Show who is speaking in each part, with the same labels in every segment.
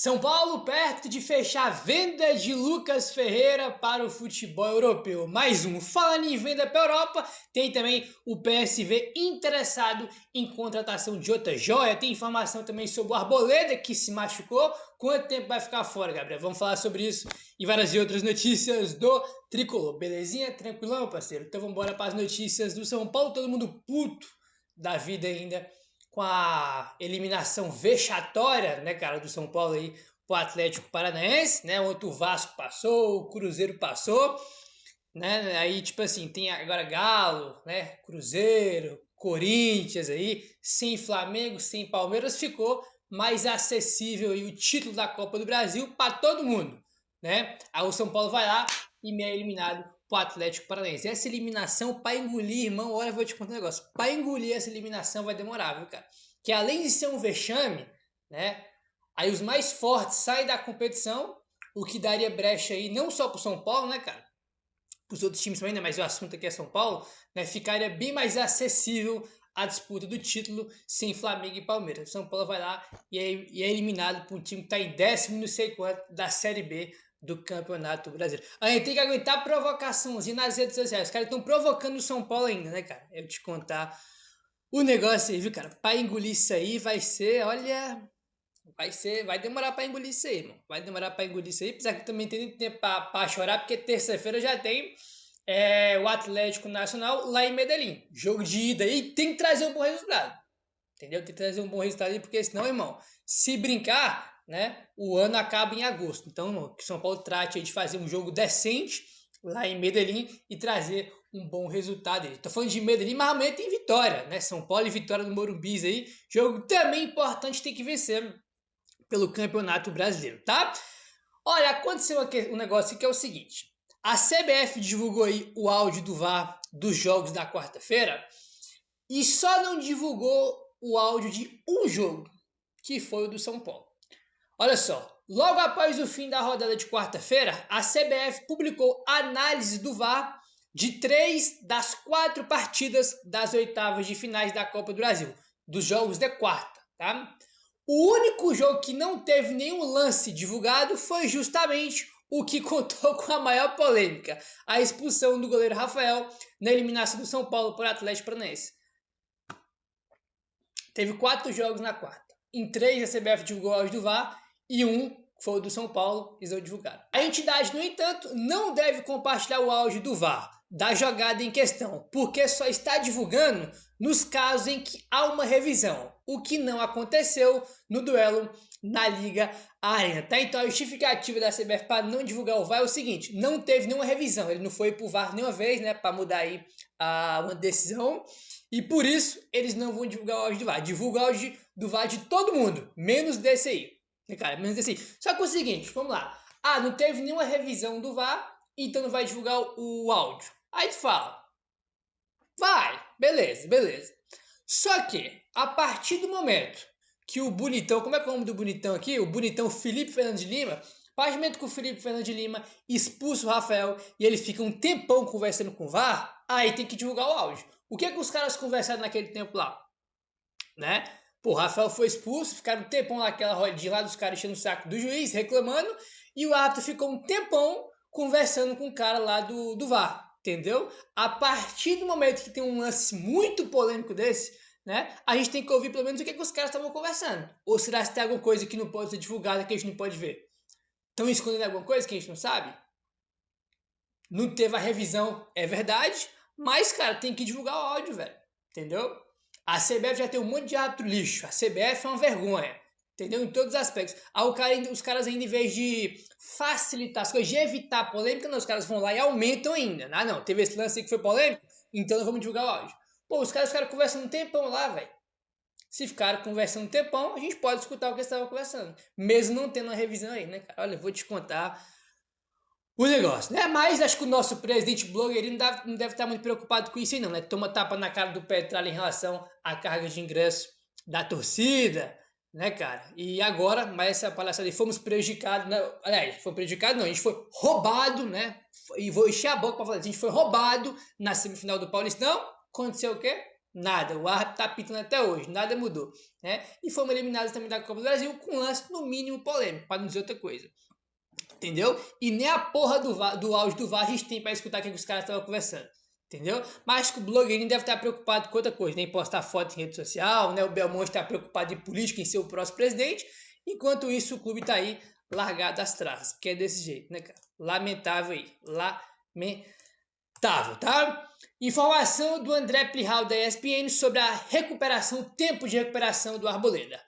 Speaker 1: São Paulo perto de fechar a venda de Lucas Ferreira para o futebol europeu. Mais um. Falando em venda para a Europa, tem também o PSV interessado em contratação de outra joia. Tem informação também sobre o Arboleda, que se machucou. Quanto tempo vai ficar fora, Gabriel? Vamos falar sobre isso e várias outras notícias do Tricolor. Belezinha? Tranquilão, parceiro? Então vamos embora para as notícias do São Paulo. Todo mundo puto da vida ainda com a eliminação vexatória, né, cara, do São Paulo aí pro Atlético Paranaense, né, ontem o Vasco passou, o Cruzeiro passou, né, aí tipo assim, tem agora Galo, né, Cruzeiro, Corinthians aí, sem Flamengo, sem Palmeiras, ficou mais acessível aí o título da Copa do Brasil para todo mundo, né, aí o São Paulo vai lá e meio eliminado pro Atlético Paranaense. Essa eliminação, para engolir, irmão, olha, eu vou te contar um negócio. Para engolir essa eliminação vai demorar, viu, cara? Que além de ser um vexame, né? Aí os mais fortes saem da competição, o que daria brecha aí, não só pro São Paulo, né, cara? Pros outros times também, né? Mas o assunto aqui é São Paulo, né? Ficaria bem mais acessível a disputa do título sem Flamengo e Palmeiras. São Paulo vai lá e é eliminado por um time que tá em 10º, não sei quanto, da Série B do Campeonato Brasileiro. A gente tem que aguentar provocaçãozinha nas redes sociais. Os caras estão provocando o São Paulo ainda, né, cara? Eu te contar o negócio aí, viu, cara? Pra engolir isso aí vai ser, olha... Vai demorar pra engolir isso aí, irmão. Vai demorar pra engolir isso aí. Apesar que também tem tempo pra chorar, porque terça-feira já tem o Atlético Nacional lá em Medellín. Jogo de ida aí, tem que trazer um bom resultado. Entendeu? Tem que trazer um bom resultado aí, porque senão, irmão, se brincar, né, o ano acaba em agosto. Então, irmão, que São Paulo trate aí de fazer um jogo decente lá em Medellín e trazer um bom resultado aí. Tô falando de Medellín, mas realmente tem vitória, né? São Paulo e vitória do Morumbi aí. Jogo também importante, tem que vencer pelo Campeonato Brasileiro, tá? Olha, aconteceu um negócio que é o seguinte. A CBF divulgou aí o áudio do VAR dos jogos da quarta-feira e só não divulgou o áudio de um jogo, que foi o do São Paulo. Olha só, logo após o fim da rodada de quarta-feira, a CBF publicou análise do VAR de 3 das 4 partidas das oitavas de finais da Copa do Brasil, dos jogos de quarta, tá? O único jogo que não teve nenhum lance divulgado foi justamente o que contou com a maior polêmica, a expulsão do goleiro Rafael na eliminação do São Paulo por Atlético Paranaense. Teve 4 jogos na quarta. Em 3 a CBF divulgou o áudio do VAR e um foi o do São Paulo, eles não divulgaram. A entidade, no entanto, não deve compartilhar o áudio do VAR da jogada em questão, porque só está divulgando nos casos em que há uma revisão, o que não aconteceu no duelo na Liga Arena, tá? Então a justificativa da CBF para não divulgar o VAR é o seguinte: não teve nenhuma revisão, ele não foi pro VAR nenhuma vez, né, para mudar aí uma decisão, e por isso eles não vão divulgar o áudio do VAR. Divulga o áudio do VAR de todo mundo, menos desse aí, cara, menos desse aí. Só que é o seguinte, vamos lá, não teve nenhuma revisão do VAR, então não vai divulgar o áudio. Aí tu fala, vai, beleza. Só que, a partir do momento que o bonitão, como é que é o nome do bonitão aqui? O bonitão Felipe Fernandes de Lima, a partir do momento que o Felipe Fernandes de Lima expulsa o Rafael e ele fica um tempão conversando com o VAR, aí tem que divulgar o áudio. O que é que os caras conversaram naquele tempo lá? Né? Pô, o Rafael foi expulso, ficaram um tempão naquela rodinha lá dos caras enchendo o saco do juiz, reclamando, e o árbitro ficou um tempão conversando com o cara lá do VAR. Entendeu? A partir do momento que tem um lance muito polêmico desse, né, a gente tem que ouvir pelo menos o que os caras estavam conversando. Ou será que tem alguma coisa que não pode ser divulgada que a gente não pode ver? Estão escondendo alguma coisa que a gente não sabe? Não teve a revisão, é verdade, mas, cara, tem que divulgar o áudio, velho. Entendeu? A CBF já tem um monte de árbitro lixo. A CBF é uma vergonha. Entendeu? Em todos os aspectos. Os caras ainda, em vez de facilitar as coisas, de evitar a polêmica, não, os caras vão lá e aumentam ainda. Não, teve esse lance aí que foi polêmico, então não vamos divulgar o áudio. Pô, os caras ficaram conversando um tempão lá, velho. Se ficaram conversando um tempão, a gente pode escutar o que eles estavam conversando. Mesmo não tendo uma revisão aí, né, cara? Olha, eu vou te contar o negócio, né? Mas acho que o nosso presidente blogueirinho não deve estar muito preocupado com isso aí, não, né? Toma tapa na cara do Petralha em relação à carga de ingresso da torcida, né, cara? E agora, mas essa palhaçada aí, fomos prejudicados, né? Aliás, foi prejudicado não, a gente foi roubado, né? E vou encher a boca pra falar, a gente foi roubado na semifinal do Paulistão. Aconteceu o quê? Nada. O árbitro tá apitando até hoje, nada mudou, né? E fomos eliminados também da Copa do Brasil com um lance no mínimo polêmico, para não dizer outra coisa. Entendeu? E nem a porra do áudio do VAR a gente tem para escutar o que os caras estavam conversando. Entendeu? Mas que o blogueirinho deve estar preocupado com outra coisa, nem postar foto em rede social, né? O Belmonte está preocupado em política, em ser o próximo presidente. Enquanto isso, o clube tá aí largado às traças, porque é desse jeito, né, cara? Lamentável aí. Lamentável, tá? Informação do André Plihal da ESPN sobre a recuperação, o tempo de recuperação do Arboleda.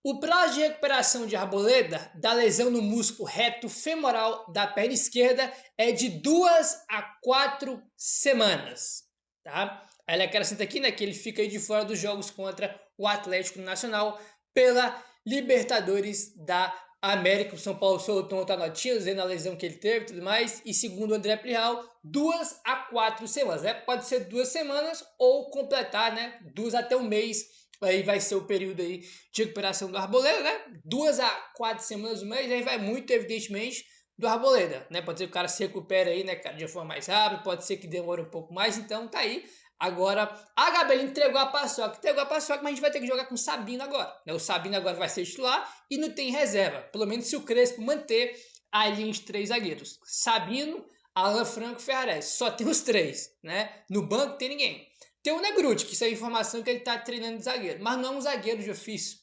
Speaker 1: O prazo de recuperação de Arboleda da lesão no músculo reto femoral da perna esquerda é de 2 a 4 semanas, tá? Aí ele acrescenta aqui, né, que ele fica aí de fora dos jogos contra o Atlético Nacional pela Libertadores da América. O São Paulo soltou outra notinha dizendo a lesão que ele teve e tudo mais. E segundo o André Plihal, 2 a 4 semanas, né? Pode ser 2 semanas ou completar, né? 2 até um mês. Aí vai ser o período aí de recuperação do Arboleda, né? 2 a 4 semanas, um mês. Aí vai muito, evidentemente, do Arboleda, né? Pode ser que o cara se recupere aí, né, cara, de forma mais rápida. Pode ser que demore um pouco mais. Então, tá aí. Agora, a Gabriela entregou a paçoca, mas a gente vai ter que jogar com o Sabino agora, né? O Sabino agora vai ser titular e não tem reserva. Pelo menos se o Crespo manter a linha de 3 zagueiros. Sabino, Alan Franco e Ferrarese. Só tem os 3, né? No banco tem ninguém. Tem o Negruti, que isso é informação que ele tá treinando de zagueiro, mas não é um zagueiro de ofício,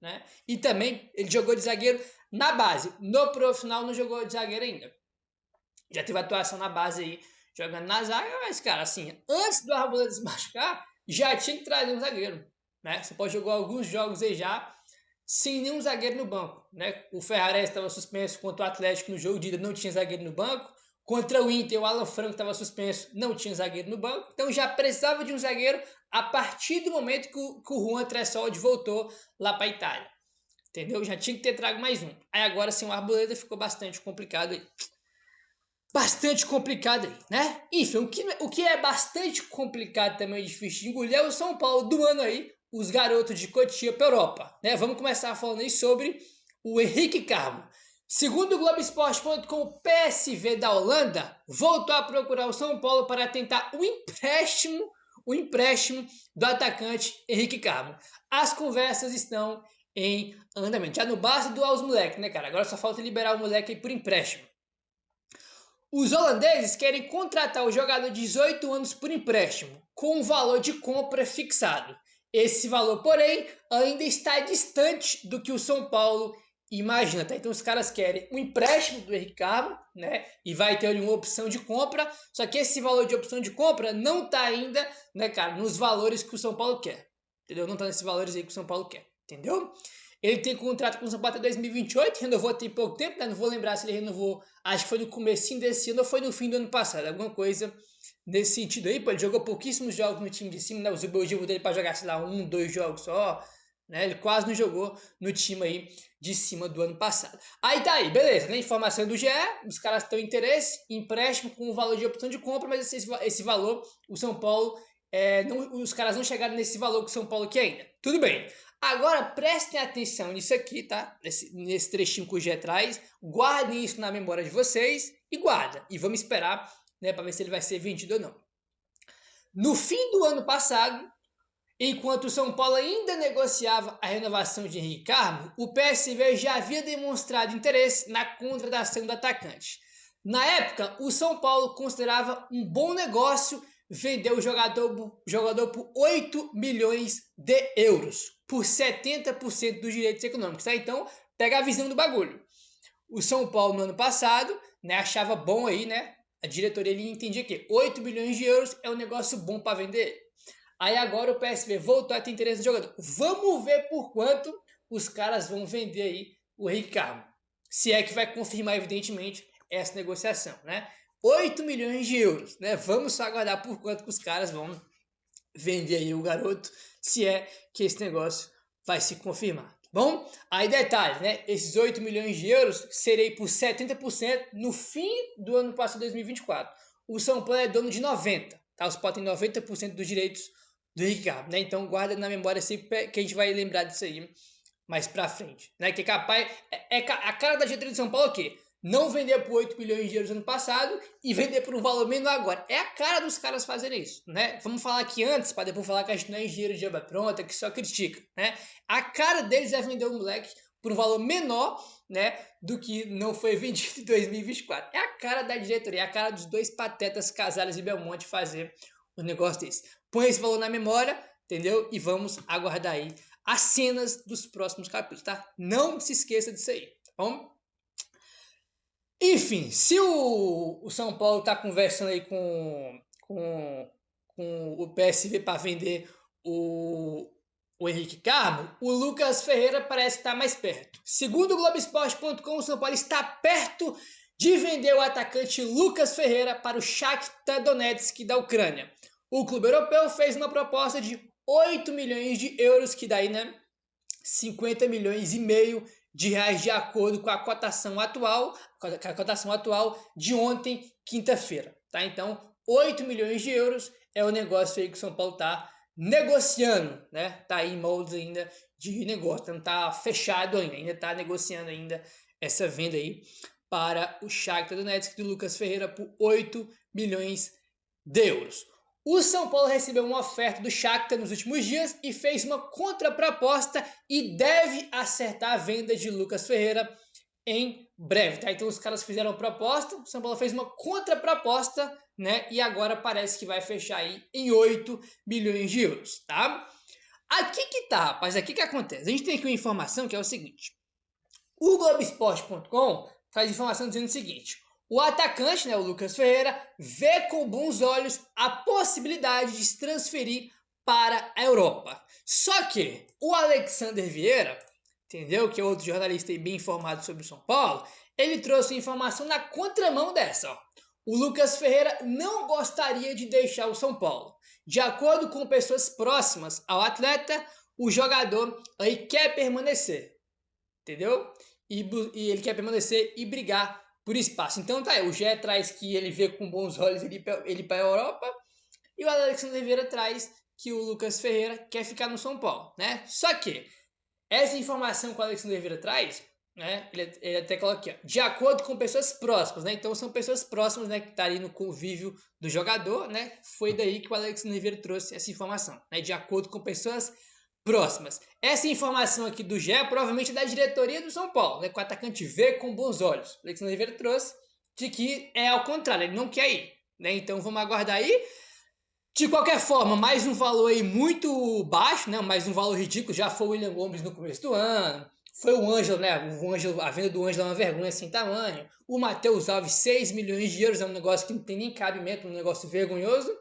Speaker 1: né? E também ele jogou de zagueiro na base. No profissional não jogou de zagueiro ainda. Já teve atuação na base aí, jogando na zaga, mas, cara, assim, antes do Arboleda se machucar, já tinha que trazer um zagueiro, né? Você pode jogar alguns jogos aí já sem nenhum zagueiro no banco, né? O Ferrarese estava suspenso contra o Atlético no jogo de ida, não tinha zagueiro no banco. Contra o Inter, o Alan Franco estava suspenso, não tinha zagueiro no banco. Então já precisava de um zagueiro a partir do momento que o Juan Tressoldi voltou lá para a Itália. Entendeu? Já tinha que ter trago mais um. Aí agora, sem o Arboleda, ficou bastante complicado aí. Bastante complicado aí, né? Enfim, o que é bastante complicado também, difícil de engolir, é o São Paulo do ano aí, os garotos de Cotia para Europa, né? Vamos começar falando aí sobre o Henrique Carmo. Segundo o Globoesporte.com, o PSV da Holanda voltou a procurar o São Paulo para tentar o empréstimo do atacante Henrique Carmo. As conversas estão em andamento. Já não basta doar os moleques, né, cara? Agora só falta liberar o moleque aí por empréstimo. Os holandeses querem contratar o jogador de 18 anos por empréstimo, com um valor de compra fixado. Esse valor, porém, ainda está distante do que o São Paulo imagina, tá? Então os caras querem um empréstimo do Henrique Carmo, né? E vai ter ali uma opção de compra, só que esse valor de opção de compra não tá ainda, né, cara, nos valores que o São Paulo quer. Entendeu? Não tá nesses valores aí que o São Paulo quer, entendeu? Ele tem contrato com o São Paulo até 2028, renovou tem pouco tempo, né? Não vou lembrar se ele renovou, acho que foi no comecinho desse ano ou foi no fim do ano passado, alguma coisa nesse sentido aí. Pô, ele jogou pouquíssimos jogos no time de cima, né? Usou o objetivo dele para jogar, sei lá, 1, 2 jogos só, né? Ele quase não jogou no time aí de cima do ano passado. Aí tá aí, beleza, né? Informação do GE, os caras têm interesse, empréstimo com o valor de opção de compra, mas esse valor, o São Paulo, os caras não chegaram nesse valor que o São Paulo quer ainda. Tudo bem. Agora prestem atenção nisso aqui, tá? Nesse trechinho que o Gé traz. Guardem isso na memória de vocês e guarda. E vamos esperar, né, para ver se ele vai ser vendido ou não. No fim do ano passado, enquanto o São Paulo ainda negociava a renovação de Henrique Carmo, o PSV já havia demonstrado interesse na contratação do atacante. Na época, o São Paulo considerava um bom negócio vender o jogador por 8 milhões de euros, por 70% dos direitos econômicos. Tá? Então, pega a visão do bagulho. O São Paulo, no ano passado, né, achava bom aí, né? A diretoria ali entendia que 8 milhões de euros é um negócio bom para vender. Aí agora o PSV voltou a ter interesse no jogador. Vamos ver por quanto os caras vão vender aí o Henrique Carmo. Se é que vai confirmar, evidentemente, essa negociação, né? 8 milhões de euros, né? Vamos só aguardar por quanto que os caras vão vender aí o garoto, se é que esse negócio vai se confirmar. Bom, aí detalhe, né? Esses 8 milhões de euros serei por 70% no fim do ano passado, 2024. O São Paulo é dono de 90%, tá? Os Paulo tem 90% dos direitos do Henrique Carmo, né? Então guarda na memória sempre que a gente vai lembrar disso aí mais pra frente, né? Que é capaz, a cara da diretoria de São Paulo é o quê? não vender por 8 milhões de euros ano passado e vender por um valor menor agora. É a cara dos caras fazerem isso, né? Vamos falar aqui antes, para depois falar que a gente não é engenheiro de obra pronta, que só critica, né? A cara deles é vender o moleque por um valor menor, né, do que não foi vendido em 2024. É a cara da diretoria, é a cara dos dois patetas Casares e Belmonte fazer um negócio desse. Põe esse valor na memória, entendeu? E vamos aguardar aí as cenas dos próximos capítulos, tá? Não se esqueça disso aí, tá bom? Enfim, se o São Paulo tá conversando aí com o PSV para vender o Henrique Carmo, o Lucas Ferreira parece estar mais perto. Segundo o Globoesporte.com, o São Paulo está perto de vender o atacante Lucas Ferreira para o Shakhtar Donetsk da Ucrânia. O clube europeu fez uma proposta de 8 milhões de euros, que daí, né, 50 milhões e meio de reais, de acordo com a cotação atual de ontem, quinta-feira, tá? Então, 8 milhões de euros é o negócio aí que o São Paulo está negociando, né? Tá aí em moldes ainda de negócio, não tá fechado ainda tá negociando ainda essa venda aí para o Shakhtar Donetsk do Lucas Ferreira por 8 milhões de euros. O São Paulo recebeu uma oferta do Shakhtar nos últimos dias e fez uma contraproposta e deve acertar a venda de Lucas Ferreira em breve, tá? Então os caras fizeram a proposta, o São Paulo fez uma contraproposta, né? E agora parece que vai fechar aí em 8 milhões de euros, tá? Aqui que tá, rapaz, aqui que acontece. A gente tem aqui uma informação que é o seguinte. O Globoesporte.com traz informação dizendo o seguinte: o atacante, né, o Lucas Ferreira, vê com bons olhos a possibilidade de se transferir para a Europa. Só que o Alexander Vieira, entendeu? Que é outro jornalista aí bem informado sobre o São Paulo, ele trouxe informação na contramão dessa, ó. O Lucas Ferreira não gostaria de deixar o São Paulo. De acordo com pessoas próximas ao atleta, o jogador aí quer permanecer, entendeu? E ele quer permanecer e brigar por espaço. Então tá aí, o Gé traz que ele vê com bons olhos ele para a Europa, e o Alexandre Vieira traz que o Lucas Ferreira quer ficar no São Paulo, né? Só que essa informação que o Alexandre Vieira traz, né, ele até coloca aqui, ó, de acordo com pessoas próximas, né? Então são pessoas próximas, né, que tá ali no convívio do jogador, né? Foi daí que o Alexandre Vieira trouxe essa informação, né? De acordo com pessoas próximas. Essa informação aqui do Gé provavelmente é da diretoria do São Paulo, né, que o atacante vê com bons olhos. O Alexandre Vieira trouxe de que é ao contrário, ele não quer ir, né? Então vamos aguardar aí. De qualquer forma, mais um valor aí muito baixo, né? Mais um valor ridículo. Já foi o William Gomes no começo do ano. Foi o Ângelo, né? A venda do Ângelo é uma vergonha sem tamanho. O Matheus Alves, 6 milhões de euros, é um negócio que não tem nem cabimento, um negócio vergonhoso.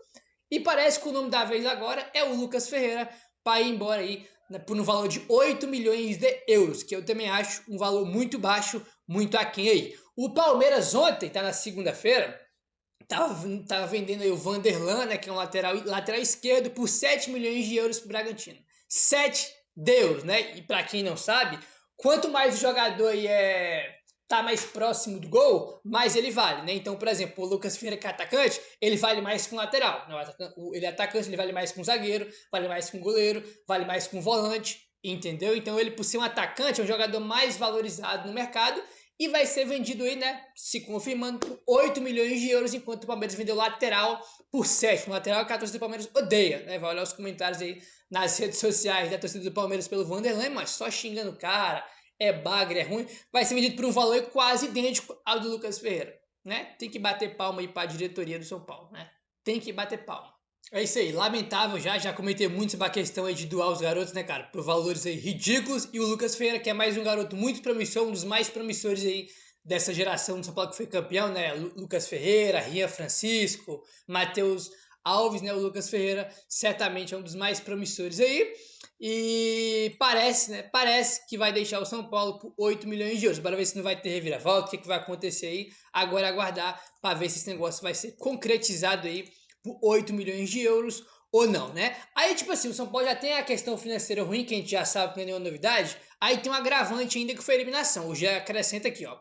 Speaker 1: E parece que o nome da vez agora é o Lucas Ferreira, para ir embora aí, né, por um valor de 8 milhões de euros, que eu também acho um valor muito baixo, muito aquém aí. O Palmeiras ontem, tá na segunda-feira, tava vendendo aí o Vanderlan, né, que é um lateral esquerdo, por 7 milhões de euros pro Bragantino. 7 de euros, né? E para quem não sabe, quanto mais o jogador aí tá mais próximo do gol, mais ele vale, né? Então, por exemplo, o Lucas Ferreira, que é atacante, ele vale mais que um lateral. Ele é atacante, ele vale mais que um zagueiro, vale mais que um goleiro, vale mais que um volante, entendeu? Então, ele, por ser um atacante, é um jogador mais valorizado no mercado e vai ser vendido aí, né, se confirmando, por 8 milhões de euros, enquanto o Palmeiras vendeu lateral por 7. Um lateral que a torcida do Palmeiras odeia, né? Vai olhar os comentários aí nas redes sociais da torcida do Palmeiras pelo Vanderlan, mas só xingando o cara, é bagre, é ruim. Vai ser vendido por um valor quase idêntico ao do Lucas Ferreira, né? Tem que bater palma aí para a diretoria do São Paulo, né? Tem que bater palma. É isso aí, lamentável, já comentei muito sobre a questão aí de doar os garotos, né, cara, por valores aí ridículos, e o Lucas Ferreira, que é mais um garoto muito promissor, um dos mais promissores aí dessa geração do São Paulo que foi campeão, né, Lucas Ferreira, Rian Francisco, Matheus Alves, né, o Lucas Ferreira certamente é um dos mais promissores aí, e parece que vai deixar o São Paulo por 8 milhões de euros, para ver se não vai ter reviravolta, o que vai acontecer aí, agora aguardar para ver se esse negócio vai ser concretizado aí, por 8 milhões de euros ou não, né? Aí, tipo assim, o São Paulo já tem a questão financeira ruim, que a gente já sabe que não é nenhuma novidade, aí tem um agravante ainda que foi a eliminação, o já acrescenta aqui, ó.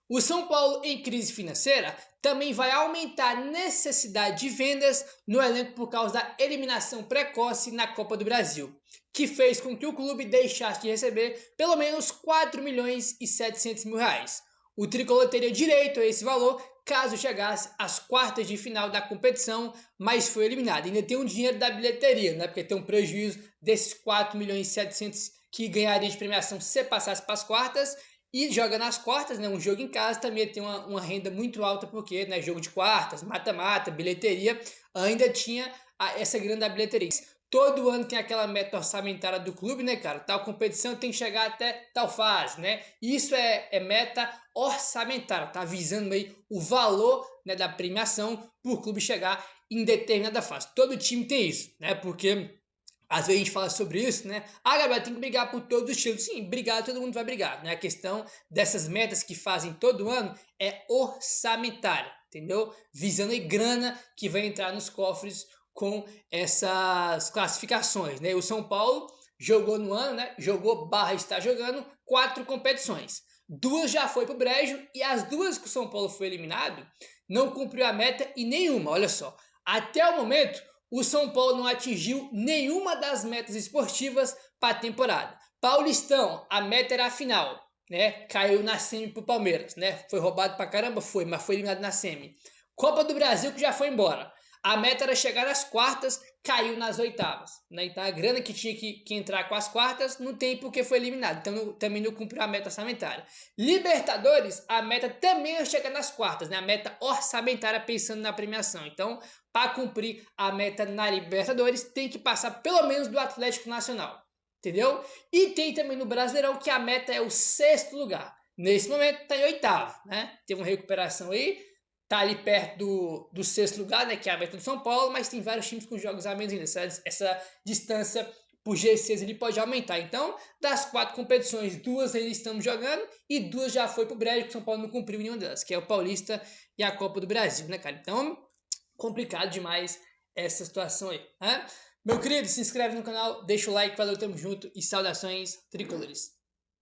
Speaker 1: O São Paulo, em crise financeira, também vai aumentar a necessidade de vendas no elenco por causa da eliminação precoce na Copa do Brasil, que fez com que o clube deixasse de receber pelo menos 4 milhões e 700 mil reais. o Tricolor teria direito a esse valor caso chegasse às quartas de final da competição, mas foi eliminado. Ainda tem um dinheiro da bilheteria, né? Porque tem um prejuízo desses 4.700.000 que ganharia de premiação se passasse para as quartas. E joga nas quartas, né? Um jogo em casa também tem uma renda muito alta, porque, né, jogo de quartas, mata-mata, bilheteria, ainda tinha essa grana da bilheteria. Todo ano tem aquela meta orçamentária do clube, né, cara? Tal competição tem que chegar até tal fase, né? Isso é meta orçamentária, tá visando aí o valor, né, da premiação para o clube chegar em determinada fase. Todo time tem isso, né? Porque às vezes a gente fala sobre isso, né? Ah, Gabriel, tem que brigar por todos os títulos. Sim, brigar, todo mundo vai brigar, né? A questão dessas metas que fazem todo ano é orçamentária, entendeu? Visando aí grana que vai entrar nos cofres com essas classificações, né? O São Paulo jogou no ano, né? Está jogando 4 competições. 2 já foi pro brejo e as 2 que o São Paulo foi eliminado não cumpriu a meta e nenhuma, olha só. Até o momento, o São Paulo não atingiu nenhuma das metas esportivas para a temporada. Paulistão, a meta era a final, né? Caiu na semi pro Palmeiras, né? Foi roubado pra caramba, foi, mas foi eliminado na semi. Copa do Brasil que já foi embora. A meta era chegar nas quartas, caiu nas oitavas, né? Então a grana que tinha que entrar com as quartas não tem porque foi eliminado. Então também não cumpriu a meta orçamentária. Libertadores, a meta também é chegar nas quartas, né? A meta orçamentária pensando na premiação. Então, para cumprir a meta na Libertadores, tem que passar pelo menos do Atlético Nacional, entendeu? E tem também no Brasileirão que a meta é o 6º lugar. Nesse momento está em 8º, né? Teve uma recuperação aí, tá ali perto do 6º lugar, né? Que é a meta do São Paulo, mas tem vários times com jogos a menos ainda. Essa distância pro G6 ele pode aumentar. Então, das 4 competições, 2 ainda estamos jogando e 2 já foi pro brejo, que o São Paulo não cumpriu nenhuma delas, que é o Paulista e a Copa do Brasil, né, cara? Então, complicado demais essa situação aí, né? Meu querido, se inscreve no canal, deixa o like, valeu, tamo junto e saudações tricolores.